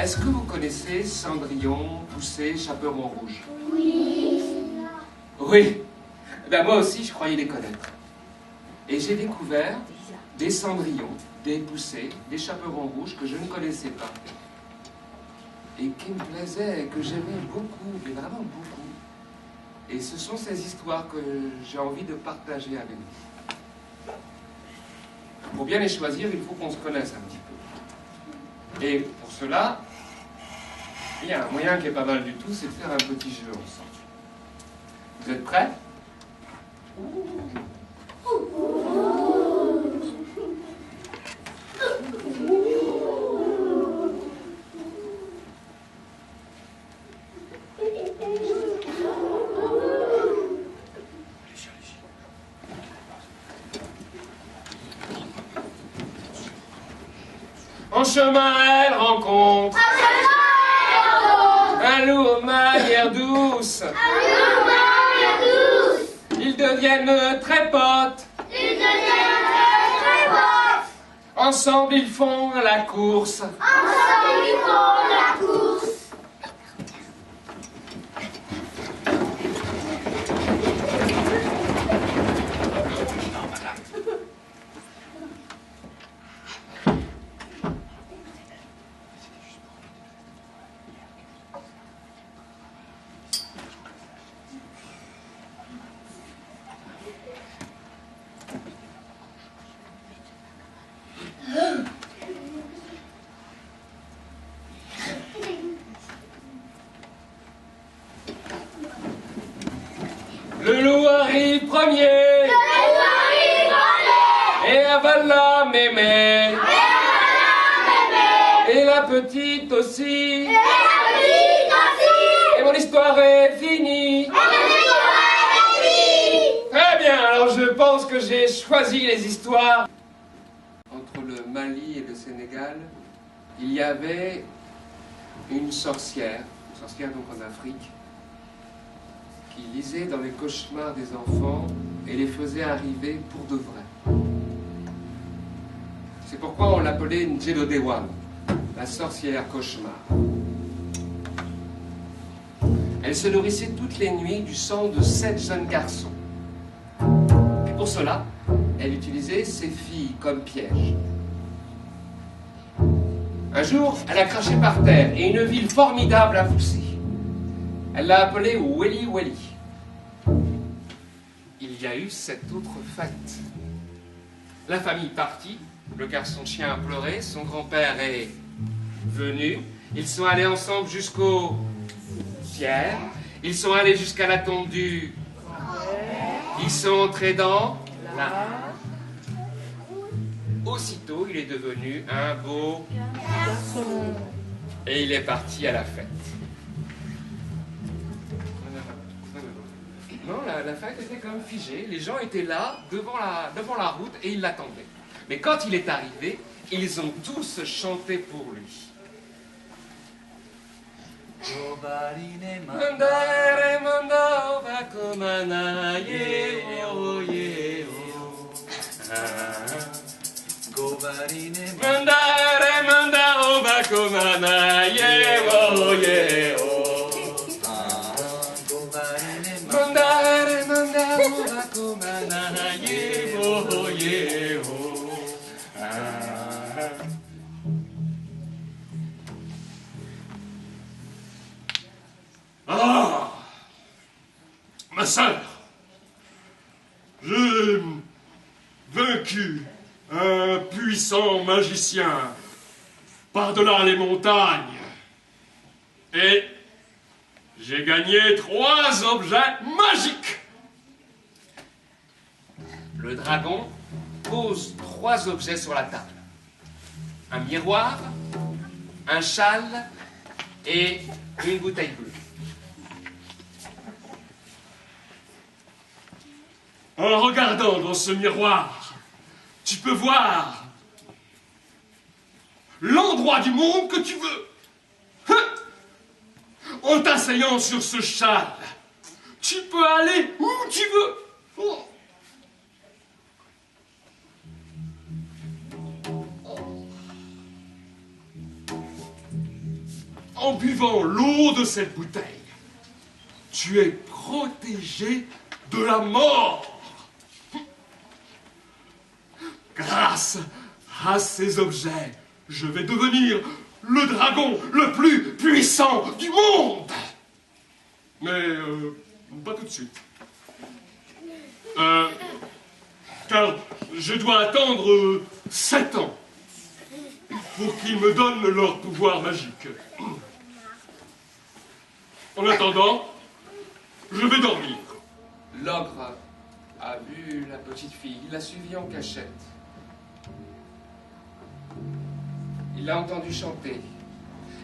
Est-ce que vous connaissez Cendrillon, Poussée, Chaperon Rouge? Oui. Oui. Ben moi aussi, je croyais les connaître. Et j'ai découvert des Cendrillons, des Poussées, des Chaperons Rouges que je ne connaissais pas. Et qui me plaisaient, que j'aimais beaucoup, mais vraiment beaucoup. Et ce sont ces histoires que j'ai envie de partager avec vous. Pour bien les choisir, il faut qu'on se connaisse un petit peu. Et pour cela, il y a un moyen qui est pas mal du tout, c'est de faire un petit jeu ensemble. Vous êtes prêts? En chemin, elle rencontre un loup aux manières douces. Ils deviennent très potes. Ensemble, ils font la course. Le loup arrive premier. Et avale la mémé. Et la petite aussi. Et mon histoire est finie. Très bien, alors je pense que j'ai choisi les histoires. Entre le Mali et le Sénégal, il y avait une sorcière donc en Afrique, qui lisait dans les cauchemars des enfants et les faisait arriver pour de vrai. C'est pourquoi on l'appelait Njelodewan, la sorcière cauchemar. Elle se nourrissait toutes les nuits du sang de 7 jeunes garçons. Et pour cela, elle utilisait ses filles comme piège. Un jour, elle a craché par terre et une ville formidable a poussé. Elle l'a appelée Weli Weli. Il y a eu cette autre fête. La famille partit, le garçon chien a pleuré, son grand-père est venu. Ils sont allés ensemble jusqu'au Pierre. Ils sont allés jusqu'à la tombe du... Ils sont entrés dans la... Aussitôt, il est devenu un beau garçon. Et il est parti à la fête. Non, la fête était comme figée. Les gens étaient là, devant la route, et ils l'attendaient. Mais quand il est arrivé, ils ont tous chanté pour lui. Mandare mando vakomana ye o ye o. Mandare manda vakomana ye o ye o. Mandare manda vakomana ye o ye o. Ah, ma sœur, j'ai vaincu un puissant magicien par-delà les montagnes et j'ai gagné 3 objets magiques. Le dragon pose 3 objets sur la table. Un miroir, un châle et une bouteille bleue. En regardant dans ce miroir, tu peux voir l'endroit du monde que tu veux. En t'asseyant sur ce châle, tu peux aller où tu veux. en buvant l'eau de cette bouteille, tu es protégé de la mort. Grâce à ces objets, je vais devenir le dragon le plus puissant du monde. Mais pas tout de suite. Car je dois attendre 7 ans pour qu'ils me donnent leur pouvoir magique. En attendant, je vais dormir. L'ogre a vu la petite fille, il l'a suivie en cachette. Il l'a entendu chanter.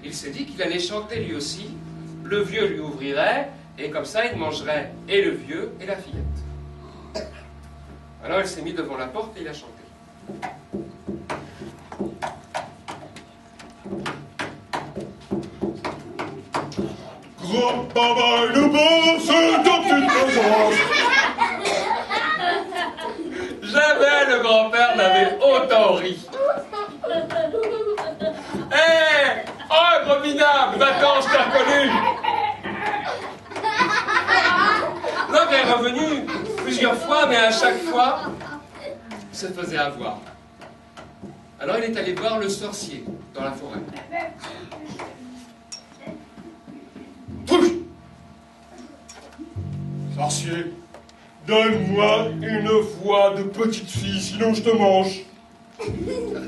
Il s'est dit qu'il allait chanter lui aussi. Le vieux lui ouvrirait, et comme ça, il mangerait et le vieux et la fillette. Alors il s'est mis devant la porte et il a chanté. Grand-papa, une bourse de petite présence. Jamais le grand-père n'avait autant ri. Hé, ogre minable, va-t'en, je t'ai reconnu. L'ogre est revenu plusieurs fois, mais à chaque fois, il se faisait avoir. Alors il est allé voir le sorcier dans la forêt. Sorcier, donne-moi une voix de petite fille, sinon je te mange.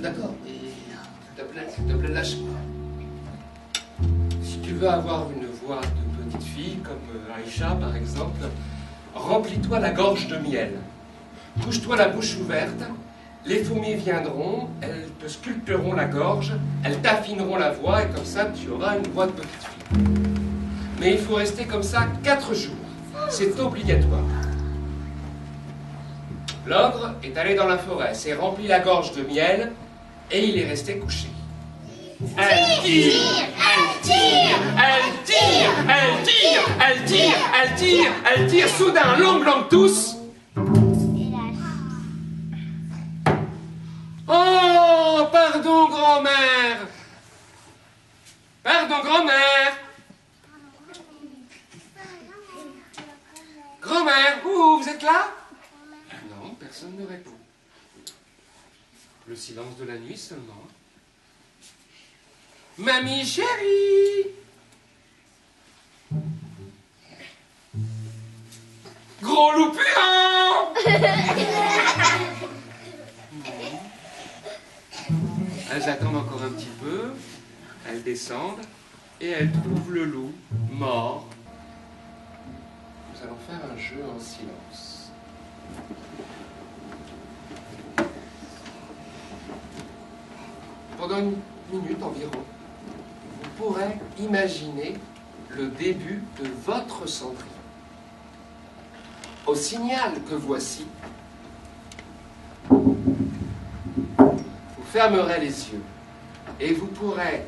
D'accord, mais s'il te plaît, lâche-moi. Si tu veux avoir une voix de petite fille, comme Aïcha par exemple, remplis-toi la gorge de miel. Couche-toi la bouche ouverte, les fourmis viendront, elles te sculpteront la gorge, elles t'affineront la voix, et comme ça tu auras une voix de petite fille. Mais il faut rester comme ça 4 jours. C'est obligatoire. L'ogre est allé dans la forêt, s'est rempli la gorge de miel, et il est resté couché. Elle tire, elle tire, elle tire, elle tire, elle tire, elle tire, elle tire, soudain, longue tousse. Oh, pardon, grand-mère. Pardon, grand-mère. Grand-mère, vous êtes là? Non, personne ne répond. Le silence de la nuit seulement. Mamie chérie! Gros loup puant! Elles attendent encore un petit peu, elles descendent et elles trouvent le loup mort. Nous allons faire un jeu en silence. Pendant une minute environ, vous pourrez imaginer le début de votre cendrillon. Au signal que voici, vous fermerez les yeux et vous pourrez,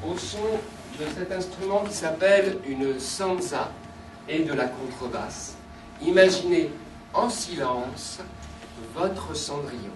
au son de cet instrument qui s'appelle une sansa et de la contrebasse, imaginer en silence votre cendrillon.